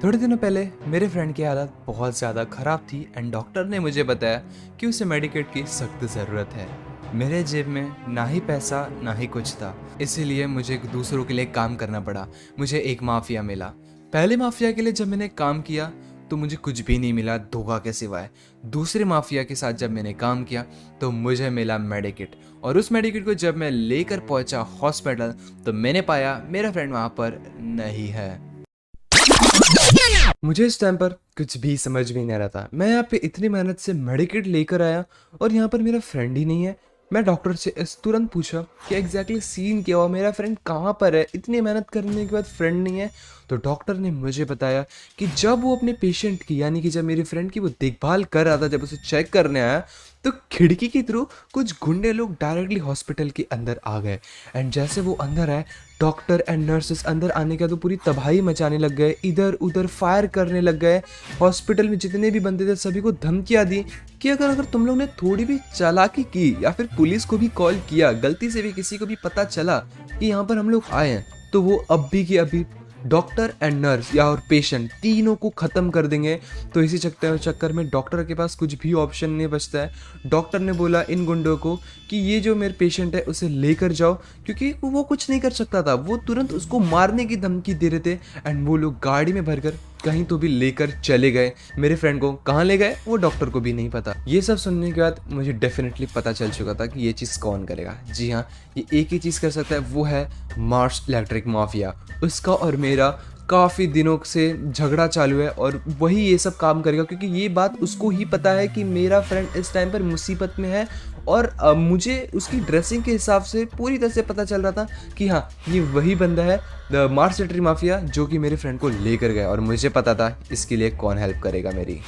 थोड़े दिनों पहले मेरे फ्रेंड की हालत बहुत ज़्यादा ख़राब थी एंड डॉक्टर ने मुझे बताया कि उसे मेडिकेट की सख्त ज़रूरत है। मेरे जेब में ना ही पैसा ना ही कुछ था, इसीलिए मुझे दूसरों के लिए काम करना पड़ा। मुझे एक माफिया मिला। पहले माफिया के लिए जब मैंने काम किया तो मुझे कुछ भी नहीं मिला धोखा के सिवाय। दूसरे माफिया के साथ जब मैंने काम किया तो मुझे मिला मेडिकेट, और उस मेडिकेट को जब मैं लेकर पहुंचा हॉस्पिटल तो मैंने पाया मेरा फ्रेंड वहां पर नहीं है। मुझे इस टाइम पर कुछ भी समझ में नहीं आ रहा था। मैं यहाँ पे इतनी मेहनत से मेडिकेट लेकर आया और यहाँ पर मेरा फ्रेंड ही नहीं है। मैं डॉक्टर से इस तुरंत पूछा कि एग्जैक्टली सीन क्या हुआ, मेरा फ्रेंड कहाँ पर है, इतनी मेहनत करने के बाद फ्रेंड नहीं है। तो डॉक्टर ने मुझे बताया कि जब वो अपने पेशेंट की यानी कि जब मेरे फ्रेंड की वो देखभाल कर रहा था, जब उसे चेक करने आया तो खिड़की के थ्रू कुछ गुंडे लोग डायरेक्टली हॉस्पिटल के अंदर आ गए। एंड जैसे वो अंदर आए, डॉक्टर एंड नर्सेस अंदर आने का तो पूरी तबाही मचाने लग गए, इधर उधर फायर करने लग गए। हॉस्पिटल में जितने भी बंदे थे सभी को धमकियां दी कि अगर अगर तुम लोग ने थोड़ी भी चालाकी की या फिर पुलिस को भी कॉल किया, गलती से भी किसी को भी पता चला कि यहाँ पर हम लोग आए हैं, तो वो अभी की अभी डॉक्टर एंड नर्स या और पेशेंट तीनों को ख़त्म कर देंगे। तो इसी चक्कर में डॉक्टर के पास कुछ भी ऑप्शन नहीं बचता है। डॉक्टर ने बोला इन गुंडों को कि ये जो मेरे पेशेंट है उसे लेकर जाओ, क्योंकि वो कुछ नहीं कर सकता था, वो तुरंत उसको मारने की धमकी दे रहे थे। एंड वो लोग गाड़ी में भरकर कहीं तो भी लेकर चले गए। मेरे फ्रेंड को कहाँ ले गए वो डॉक्टर को भी नहीं पता। ये सब सुनने के बाद मुझे डेफिनेटली पता चल चुका था कि ये चीज़ कौन करेगा। जी हाँ, ये एक ही चीज़ कर सकता है, वो है मार्स इलेक्ट्रिक माफिया। उसका और मेरा काफ़ी दिनों से झगड़ा चालू है और वही ये सब काम करेगा, क्योंकि ये बात उसको ही पता है कि मेरा फ्रेंड इस टाइम पर मुसीबत में है। और मुझे उसकी ड्रेसिंग के हिसाब से पूरी तरह से पता चल रहा था कि हाँ, ये वही बंदा है द मार्स इलेक्ट्रिक माफिया जो कि मेरे फ्रेंड को लेकर गया, और मुझे पता था इसके लिए कौन हेल्प करेगा मेरी।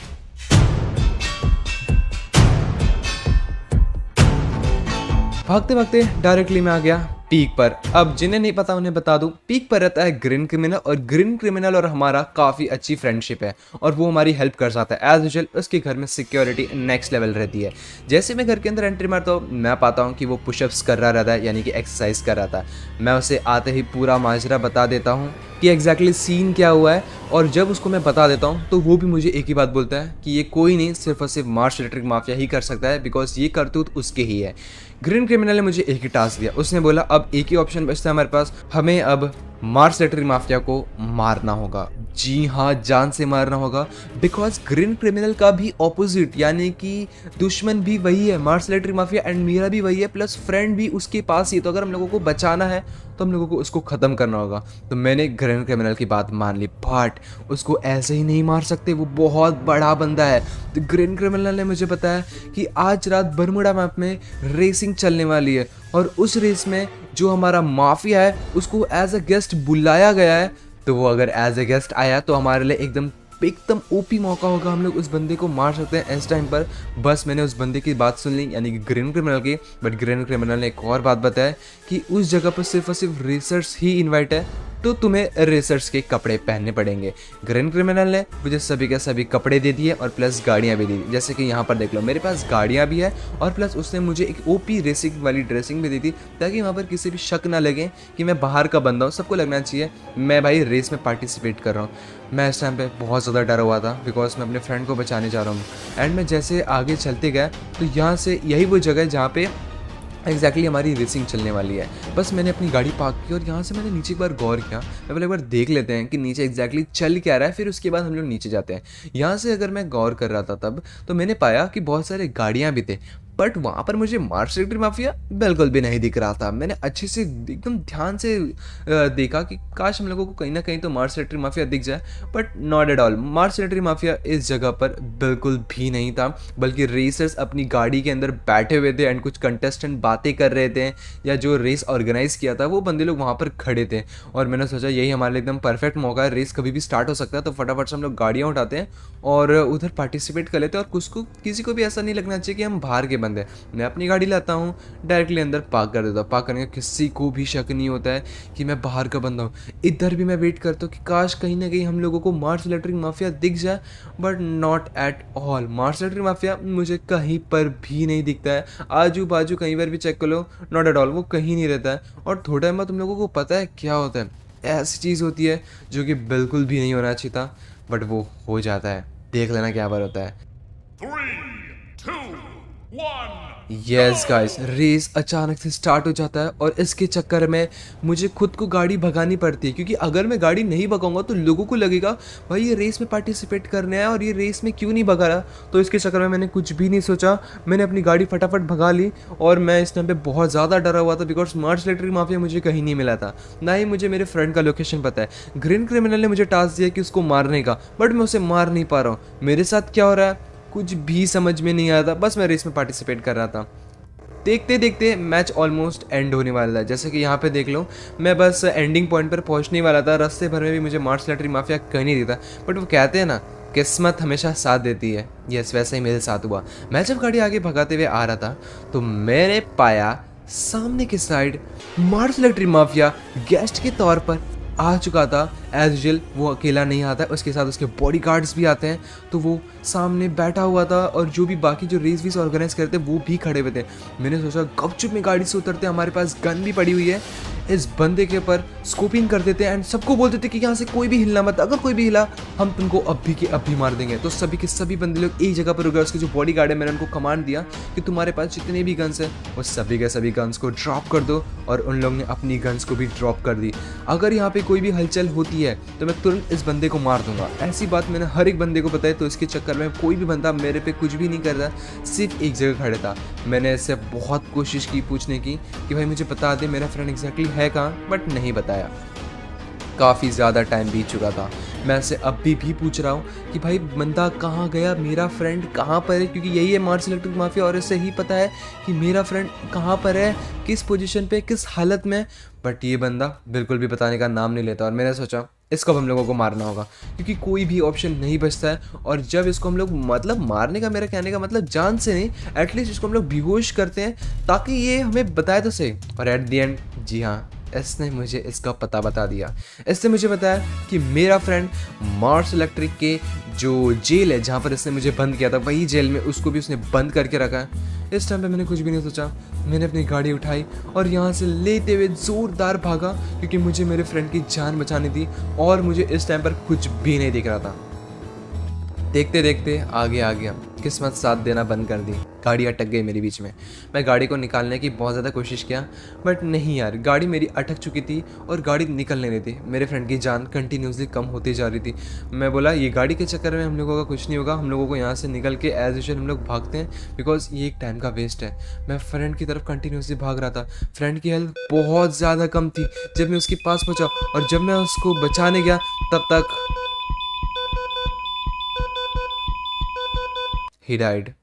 भागते भागते डायरेक्टली मैं आ गया पीक पर। अब जिन्हें नहीं पता उन्हें बता दूं, पीक पर रहता है ग्रीन क्रिमिनल, और ग्रीन क्रिमिनल और हमारा काफ़ी अच्छी फ्रेंडशिप है और वो हमारी हेल्प कर सकता है। एज यूजुअल उसके घर में सिक्योरिटी नेक्स्ट लेवल रहती है। जैसे मैं घर के अंदर एंट्री मारता हूँ, मैं पाता हूँ कि वो पुशअप्स कर रहा रहता है, यानी कि एक्सरसाइज कर रहा था। मैं उसे आते ही पूरा माजरा बता देता हूँ कि एग्जैक्टली सीन क्या हुआ है, और जब उसको मैं बता देता हूँ तो वो भी मुझे एक ही बात बोलता है कि ये कोई नहीं, सिर्फ और सिर्फ मार्स इलेक्ट्रिक माफिया ही कर सकता है, बिकॉज ये करतूत उसके ही है। ग्रीन क्रिमिनल ने मुझे एक ही टास्क दिया। उसने बोला अब एक ही ऑप्शन बचता है हमारे पास, हमें अब मार्स इलेक्ट्रिक माफिया को मारना होगा। जी हाँ, जान से मारना होगा, बिकॉज ग्रीन क्रिमिनल का भी ऑपोजिट यानी कि दुश्मन भी वही है, मार्स इलेक्ट्रिक माफिया, एंड मेरा भी वही है, प्लस फ्रेंड भी उसके पास ही। तो अगर हम लोगों को बचाना है तो हम लोगों को उसको ख़त्म करना होगा। तो मैंने ग्रीन क्रिमिनल की बात मान ली, बट उसको ऐसे ही नहीं मार सकते, वो बहुत बड़ा बंदा है। तो ग्रीन क्रिमिनल ने मुझे बताया कि आज रात बरमुडा मैप में रेसिंग चलने वाली है, और उस रेस में जो हमारा माफिया है उसको एज अ गेस्ट बुलाया गया है। तो वो अगर एज ए गेस्ट आया तो हमारे लिए एकदम एकदम ओपी मौका होगा, हम लोग उस बंदे को मार सकते हैं इस टाइम पर। बस मैंने उस बंदे की बात सुन ली, यानी कि ग्रीन क्रिमिनल की। बट ग्रीन क्रिमिनल ने एक और बात बताया कि उस जगह पर सिर्फ और सिर्फ रेसर्स ही इन्वाइट है, तो तुम्हें रेसर्स के कपड़े पहनने पड़ेंगे। ग्रीन क्रिमिनल ने मुझे सभी के सभी कपड़े दे दिए और प्लस गाड़ियाँ भी दी। जैसे कि यहाँ पर देख लो, मेरे पास गाड़ियाँ भी है, और प्लस उसने मुझे एक ओपी रेसिंग वाली ड्रेसिंग भी दी थी, ताकि वहाँ पर किसी भी शक ना लगे कि मैं बाहर का बंदा हूँ। सबको लगना चाहिए मैं भाई रेस में पार्टिसिपेट कर रहा हूँ। मैं इस टाइम पे बहुत ज़्यादा डरा हुआ था, बिकॉज मैं अपने फ्रेंड को बचाने जा रहा हूँ। एंड मैं जैसे आगे चलते गया तो यहाँ से यही वो जगह है जहाँ पे एग्जैक्टली हमारी रेसिंग चलने वाली है। बस मैंने अपनी गाड़ी पार्क की और यहाँ से मैंने नीचे एक बार गौर किया। मैं पहले एक बार देख लेते हैं कि नीचे एग्जैक्टली चल क्या रहा है, फिर उसके बाद हम लोग नीचे जाते हैं। यहाँ से अगर मैं गौर कर रहा था तब तो मैंने पाया कि बहुत सारे गाड़ियाँ भी थे, बट वहाँ पर मुझे मार्स इलेक्ट्रिक माफिया बिल्कुल भी नहीं दिख रहा था। मैंने अच्छे से एकदम ध्यान से देखा कि काश हम लोगों को कहीं ना कहीं तो मार्स इलेक्ट्रिक माफिया दिख जाए, but not at all. Mars electric mafia इस जगह पर बिल्कुल भी नहीं था, बल्कि रेसर्स अपनी गाड़ी के अंदर बैठे हुए थे एंड कुछ कंटेस्टेंट बातें कर रहे थे, या जो रेस ऑर्गेनाइज किया था वो बंदे लोग वहाँ पर खड़े थे। और मैंने सोचा यही हमारे लिए एकदम परफेक्ट मौका है, रेस कभी भी स्टार्ट हो सकता है, तो फटाफट से हम लोग गाड़ियाँ उठाते हैं और उधर पार्टिसिपेट कर लेते हैं। और किसी को भी ऐसा नहीं लगना चाहिए कि हम बाहर के बंदे। मैं अपनी गाड़ी लाता हूँ, डायरेक्टली अंदर पार्क कर देता हूँ। पार्क करने का किसी को भी शक नहीं होता है कि मैं बाहर का बंदा हूँ। इधर भी मैं वेट करता हूँ कि काश कहीं ना कहीं हम लोगों को मार्स इलेक्ट्रिक माफिया दिख जाए, but not at all. Mars electric mafia मुझे कहीं पर भी नहीं दिखता है। आजू बाजू कहीं पर भी चेक कर लो, नॉट एट ऑल, वो कहीं नहीं रहता है। और थोड़ा टाइम बाद तुम लोगों को पता है क्या होता है, ऐसी चीज़ होती है जो कि बिल्कुल भी नहीं होना चाहिए था। बट वो हो जाता है। देख लेना क्या बार होता है। 3, 2, 1. यस गाइस, रेस अचानक से स्टार्ट हो जाता है और इसके चक्कर में मुझे खुद को गाड़ी भगानी पड़ती है, क्योंकि अगर मैं गाड़ी नहीं भगाऊंगा तो लोगों को लगेगा भाई ये रेस में पार्टिसिपेट करने आया और ये रेस में क्यों नहीं भगा रहा। तो इसके चक्कर में मैंने कुछ भी नहीं सोचा, मैंने अपनी गाड़ी फटाफट भगा ली। और मैं इस टाइम पे बहुत ज़्यादा डरा हुआ था, बिकॉज मार्च इलेक्ट्रिक माफिया मुझे कहीं नहीं मिला था, ना ही मुझे मेरे फ्रेंड का लोकेशन पता है। ग्रीन क्रिमिनल ने मुझे टास्क दिया कि उसको मारने का, बट मैं उसे मार नहीं पा रहा हूँ। मेरे साथ क्या हो रहा है कुछ भी समझ में नहीं आया था, बस मैं रेस में पार्टिसिपेट कर रहा था। देखते देखते मैच ऑलमोस्ट एंड होने वाला था। जैसे कि यहाँ पे देख लो, मैं बस एंडिंग पॉइंट पर पहुँचने वाला था। रास्ते भर में भी मुझे मार्च लैटरी माफिया कहीं नहीं देता, बट वो कहते हैं ना किस्मत हमेशा साथ देती है। यस, वैसा ही मेरे साथ हुआ। मैं जब गाड़ी आगे भगाते हुए आ रहा था तो मैंने पाया सामने की साइड मार्च लैटरी माफिया गेस्ट के तौर पर आ चुका था। एज यूजल वो अकेला नहीं आता है, उसके साथ उसके बॉडी गार्ड्स भी आते हैं। तो वो सामने बैठा हुआ था और जो भी बाकी जो रेस वीस ऑर्गेनाइज करते वो भी खड़े हुए थे। मैंने सोचा गपचुप में गाड़ी से उतरते, हमारे पास गन भी पड़ी हुई है, इस बंदे के ऊपर स्कोपिंग कर देते एंड सबको बोल देते कि यहाँ से कोई भी हिलना मत, अगर कोई भी हिला हम तुमको अभी के अभी मार देंगे। तो सभी के सभी बंदे लोग एक जगह पर रुक गए। उसके जो बॉडी गार्ड है मैंने उनको कमांड दिया कि तुम्हारे पास जितने भी गन्स है वो सभी के सभी गन्स को ड्रॉप कर दो, और उन लोगों ने अपनी गन्स को भी ड्रॉप कर दी। अगर यहाँ पे कोई भी हलचल होती है तो मैं तुरंत इस बंदे को मार दूंगा। ऐसी बात मैंने हर एक बंदे को बताई। तो इसके चक्कर में कोई भी बंदा मेरे पे कुछ भी नहीं कर रहा, सिर्फ एक जगह खड़े था। मैंने इससे बहुत कोशिश की पूछने की कि भाई मुझे बता दे मेरा फ्रेंड एग्जैक्टली है कहाँ, बट नहीं बताया। काफ़ी ज़्यादा टाइम बीत चुका था। मैं इससे अभी भी पूछ रहा हूँ कि भाई बंदा कहाँ गया, मेरा फ्रेंड कहाँ पर है, क्योंकि यही है मार्च इलेक्ट्रिक माफिया और इससे ही पता है कि मेरा फ्रेंड कहाँ पर है, किस पोजीशन पे, किस हालत में। बट ये बंदा बिल्कुल भी बताने का नाम नहीं लेता। और मैंने सोचा इसको हम लोगों को मारना होगा, क्योंकि कोई भी ऑप्शन नहीं बचता है। और जब इसको हम लोग, मतलब मारने का मेरा कहने का मतलब जान से नहीं, एटलीस्ट इसको हम लोग बेहोश करते हैं ताकि ये हमें बताए तो सही। और एट द एंड, जी हाँ, इसने मुझे इसका पता बता दिया। इसने मुझे बताया कि मेरा फ्रेंड मार्स इलेक्ट्रिक के जो जेल है जहाँ पर इसने मुझे बंद किया था, वही जेल में उसको भी उसने बंद करके रखा है। इस टाइम पे मैंने कुछ भी नहीं सोचा, मैंने अपनी गाड़ी उठाई और यहाँ से लेते हुए ज़ोरदार भागा, क्योंकि मुझे मेरे फ्रेंड की जान बचानी थी और मुझे इस टाइम पर कुछ भी नहीं दिख रहा था। देखते देखते आगे आ गया, किस्मत साथ देना बंद कर दी। गाड़ी अटक गई मेरे बीच में। मैं गाड़ी को निकालने की बहुत ज़्यादा कोशिश किया, बट नहीं यार, गाड़ी मेरी अटक चुकी थी और गाड़ी निकल नहीं रही थी। मेरे फ्रेंड की जान कंटिन्यूसली कम होती जा रही थी। मैं बोला ये गाड़ी के चक्कर में हम लोगों का कुछ नहीं होगा, हम लोगों को यहाँ से निकल के एज यूजुअल हम लोग भागते हैं, बिकॉज ये एक टाइम का वेस्ट है। मैं फ्रेंड की तरफ कंटिन्यूसली भाग रहा था। फ्रेंड की हेल्थ बहुत ज़्यादा कम थी। जब मैं उसके पास पहुँचा और जब मैं उसको बचाने गया तब तक ही डाइड।